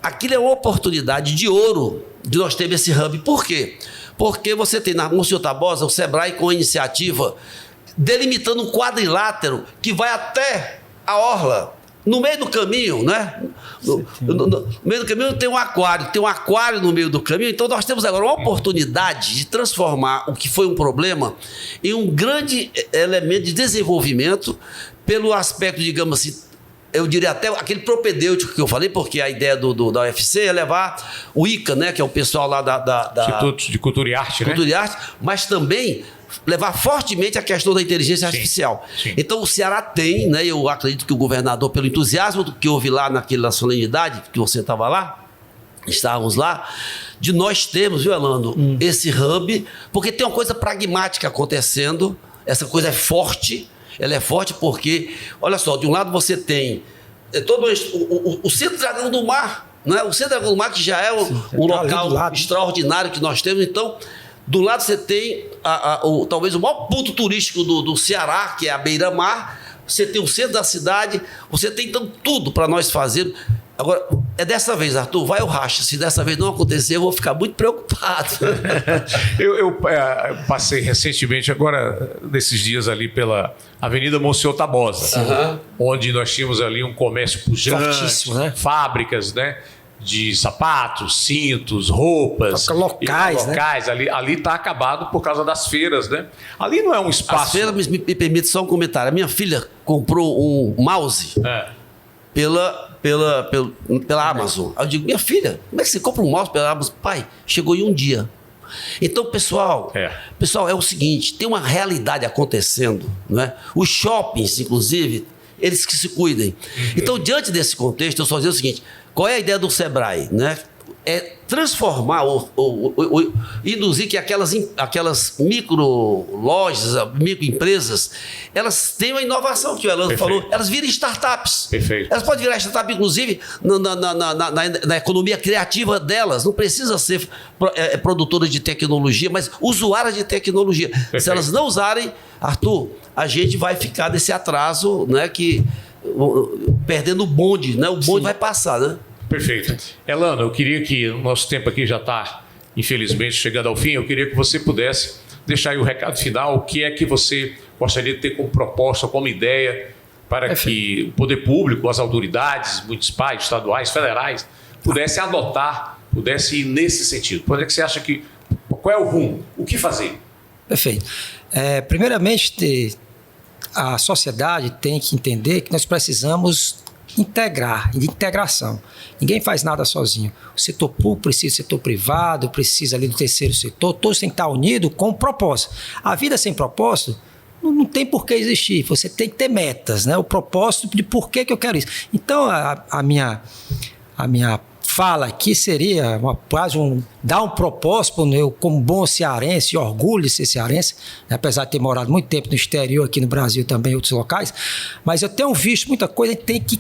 Aquilo é uma oportunidade de ouro de nós termos esse hub. Por quê? Porque você tem na Monsenhor Tabosa o Sebrae com a iniciativa delimitando um quadrilátero que vai até a orla. No meio do caminho, né? No meio do caminho tem um aquário no meio do caminho. Então nós temos agora uma oportunidade de transformar o que foi um problema em um grande elemento de desenvolvimento pelo aspecto, digamos assim, eu diria até aquele propedêutico que eu falei, porque a ideia da UFC é levar o ICA, né? Que é o pessoal lá da Instituto de Cultura e Arte, Cultura e Arte, mas também levar fortemente a questão da inteligência artificial. Sim. Então o Ceará tem, né? Eu acredito que o governador, pelo entusiasmo que houve lá naquela solenidade, que você estava lá, estávamos lá, de nós termos, viu, Elano, esse hub, porque tem uma coisa pragmática acontecendo, essa coisa é forte, ela é forte porque, olha só, de um lado você tem todo o Centro Dragão do Mar, né? O Centro Dragão do Mar que já é um local extraordinário que nós temos, então do lado você tem talvez o maior ponto turístico do Ceará, que é a beira-mar. Você tem o centro da cidade, você tem então tudo para nós fazer. Agora, é dessa vez, Arthur, vai o racha. Se dessa vez não acontecer, eu vou ficar muito preocupado. Eu passei recentemente, agora, nesses dias ali pela Avenida Monsenhor Tabosa, onde nós tínhamos ali um comércio pujante, né? Fábricas, né? De sapatos, cintos, roupas. Locais, né? Ali está acabado por causa das feiras, né? Ali não é um espaço... As feiras, me permite só um comentário. A minha filha comprou um mouse pela Amazon. Eu digo, minha filha, como é que você compra um mouse pela Amazon? Pai, chegou em um dia. Então, pessoal, é o seguinte, tem uma realidade acontecendo, né? Os shoppings, inclusive, eles que se cuidem. Então, diante desse contexto, eu só dizer o seguinte, qual é a ideia do Sebrae, né? É transformar, induzir que aquelas micro lojas, microempresas, elas tenham a inovação que o Elano falou, elas virem startups. Perfeito. Elas podem virar startup, inclusive, na economia criativa delas. Não precisa ser produtoras de tecnologia, mas usuárias de tecnologia. Perfeito. Se elas não usarem, Arthur, a gente vai ficar nesse atraso, né, perdendo o bonde, né? O bonde vai passar, né? Perfeito. Elano, eu queria que o nosso tempo aqui já está, infelizmente, chegando ao fim. Eu queria que você pudesse deixar aí o recado final. O que é que você gostaria de ter como proposta, como ideia, para que o poder público, as autoridades municipais, estaduais, federais, pudessem adotar, pudessem ir nesse sentido? Por onde é que você acha que... Qual é o rumo? O que fazer? Perfeito. Primeiramente, a sociedade tem que entender que nós precisamos integrar, de integração. Ninguém faz nada sozinho. O setor público precisa do setor privado, precisa ali do terceiro setor, todos têm que estar unidos com um propósito. A vida sem propósito não tem por que existir, você tem que ter metas, né? O propósito de por que eu quero isso. Então, a minha fala aqui seria dar um propósito, eu como bom cearense, orgulho de ser cearense, né? Apesar de ter morado muito tempo no exterior, aqui no Brasil também, em outros locais, mas eu tenho visto muita coisa, a gente tem que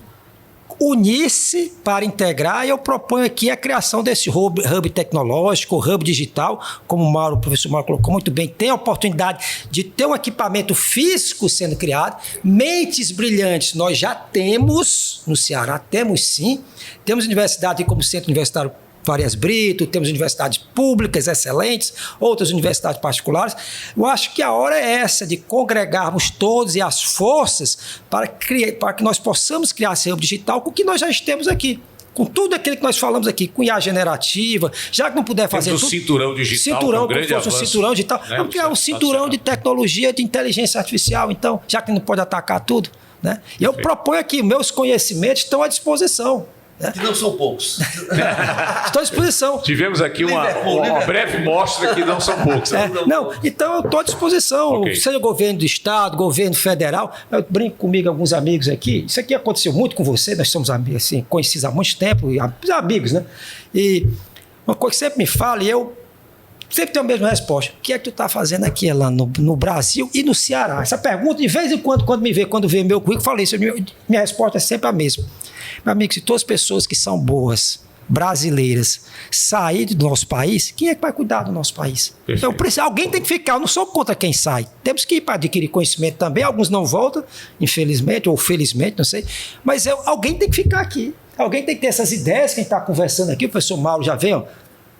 unir-se para integrar, e eu proponho aqui a criação desse hub tecnológico, hub digital, como o professor Mauro colocou muito bem, tem a oportunidade de ter um equipamento físico sendo criado, mentes brilhantes nós já temos no Ceará, temos sim, temos universidade como Centro Universitário Farias Brito, temos universidades públicas excelentes, outras universidades particulares. Eu acho que a hora é essa, de congregarmos todos e as forças para que nós possamos criar esse hub digital com o que nós já temos aqui. Com tudo aquilo que nós falamos aqui, com IA generativa, já que não puder fazer tudo... cinturão digital, como fosse um cinturão digital, né? Vamos criar um cinturão de tecnologia, de inteligência artificial, então, já que não pode atacar tudo, né? E eu proponho aqui, meus conhecimentos estão à disposição. Que não são poucos. Estou à disposição. Tivemos aqui uma breve mostra que não são poucos. Então eu estou à disposição, seja governo do estado, governo federal. Eu brinco comigo alguns amigos aqui. Isso aqui aconteceu muito com você, nós somos assim, conhecidos há muito tempo, amigos, né? E Uma coisa que sempre me fala, e eu sempre tenho a mesma resposta. O que é que tu está fazendo aqui, Elano, no Brasil e no Ceará? Essa pergunta, de vez em quando, quando vê meu currículo, eu falei isso. Minha resposta é sempre a mesma. Meu amigo, se todas as pessoas que são boas, brasileiras, saírem do nosso país, quem é que vai cuidar do nosso país? Então, alguém tem que ficar. Eu não sou contra quem sai. Temos que ir para adquirir conhecimento também. Alguns não voltam, infelizmente, ou felizmente, não sei. Mas alguém tem que ficar aqui. Alguém tem que ter essas ideias. Quem está conversando aqui, o professor Mauro já veio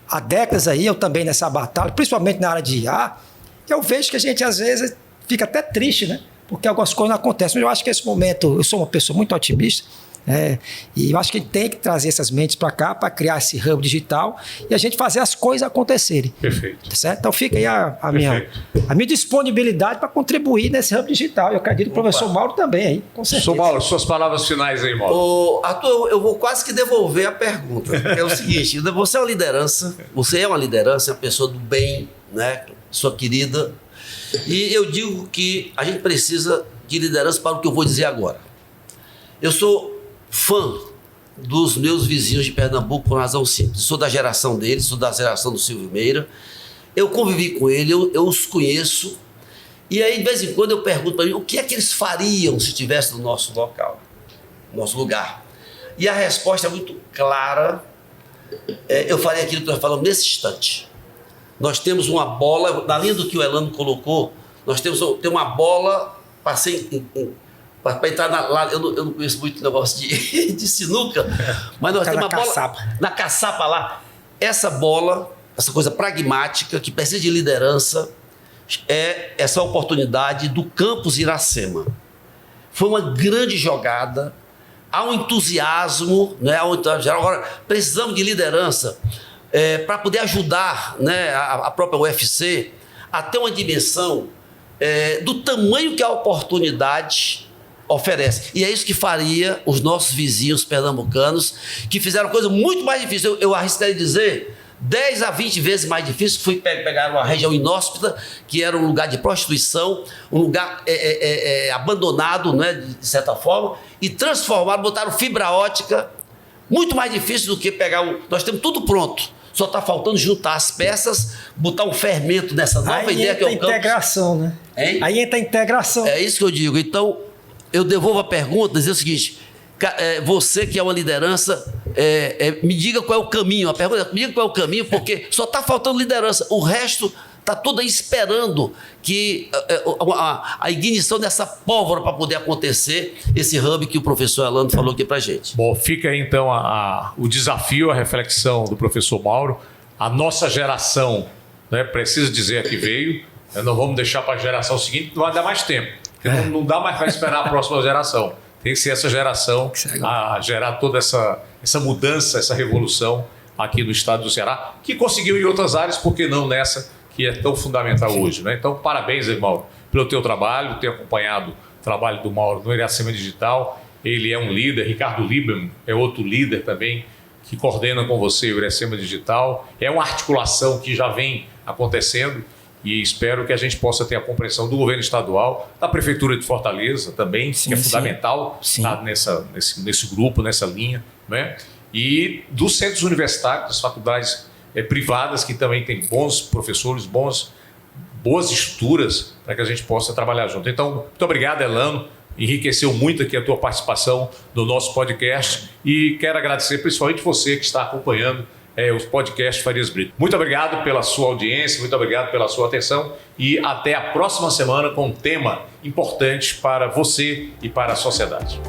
há décadas aí, eu também nessa batalha, principalmente na área de IA, eu vejo que a gente às vezes fica até triste, né? Porque algumas coisas não acontecem. Mas eu acho que esse momento, eu sou uma pessoa muito otimista, e eu acho que a gente tem que trazer essas mentes para cá, para criar esse hub digital e a gente fazer as coisas acontecerem. Perfeito. Tá certo? Então fica aí a minha disponibilidade para contribuir nesse hub digital. Eu acredito que o professor Mauro também aí, com certeza. Professor Mauro, suas palavras finais aí, Mauro. Arthur, eu vou quase que devolver a pergunta. É o seguinte, você é uma liderança, uma pessoa do bem, né? Sua querida. E eu digo que a gente precisa de liderança para o que eu vou dizer agora. Eu sou fã dos meus vizinhos de Pernambuco por uma razão simples. Sou da geração deles, sou da geração do Silvio Meira. Eu convivi com ele, eu os conheço. E aí, de vez em quando, eu pergunto para mim o que é que eles fariam se estivessem no nosso local, no nosso lugar. E a resposta é muito clara. Eu faria aquilo que nós falamos nesse instante. Nós temos uma bola, na linha do que o Elano colocou, nós temos uma bola para entrar lá, eu não conheço muito negócio de sinuca, mas nós temos uma bola na caçapa lá. Essa bola, essa coisa pragmática, que precisa de liderança, é essa oportunidade do Campus Iracema. Foi uma grande jogada, há um entusiasmo, né? Agora, precisamos de liderança para poder ajudar, né, a própria UFC a ter uma dimensão do tamanho que a oportunidade oferece. E é isso que faria os nossos vizinhos pernambucanos, que fizeram coisa muito mais difícil. Eu arriscaria dizer 10 a 20 vezes mais difícil. Fui pegar uma região inóspita, que era um lugar de prostituição, um lugar abandonado, né, de certa forma, e transformaram, botaram fibra ótica. Muito mais difícil do que pegar nós temos tudo pronto. Só está faltando juntar as peças, botar um fermento nessa nova ideia que é o campus. Aí entra a integração, né? Hein? Aí entra a integração. É isso que eu digo. Então, eu devolvo a pergunta, dizer o seguinte, você que é uma liderança, me diga qual é o caminho. A pergunta é, me diga qual é o caminho, porque só está faltando liderança. O resto está tudo aí esperando que a ignição dessa pólvora para poder acontecer, esse hub que o professor Elano falou aqui para a gente. Bom, fica aí então o desafio, a reflexão do professor Mauro. A nossa geração, né, precisa dizer a que veio, não vamos deixar para a geração seguinte, não vai dar mais tempo. Porque não dá mais para esperar a próxima geração. Tem que ser essa geração a gerar toda essa mudança, essa revolução aqui no estado do Ceará, que conseguiu em outras áreas, por que não nessa que é tão fundamental hoje, né? Então, parabéns, Mauro, pelo teu trabalho, ter acompanhado o trabalho do Mauro no Iracema Digital. Ele é um líder, Ricardo Lieberman é outro líder também, que coordena com você o Iracema Digital. É uma articulação que já vem acontecendo, e espero que a gente possa ter a compreensão do governo estadual, da Prefeitura de Fortaleza também, que é fundamental estar nesse grupo, nessa linha, né? E dos centros universitários, das faculdades privadas, que também têm bons professores, boas estruturas para que a gente possa trabalhar junto. Então, muito obrigado, Elano. Enriqueceu muito aqui a tua participação no nosso podcast e quero agradecer principalmente você que está acompanhando o podcast Farias Brito. Muito obrigado pela sua audiência, muito obrigado pela sua atenção e até a próxima semana com um tema importante para você e para a sociedade.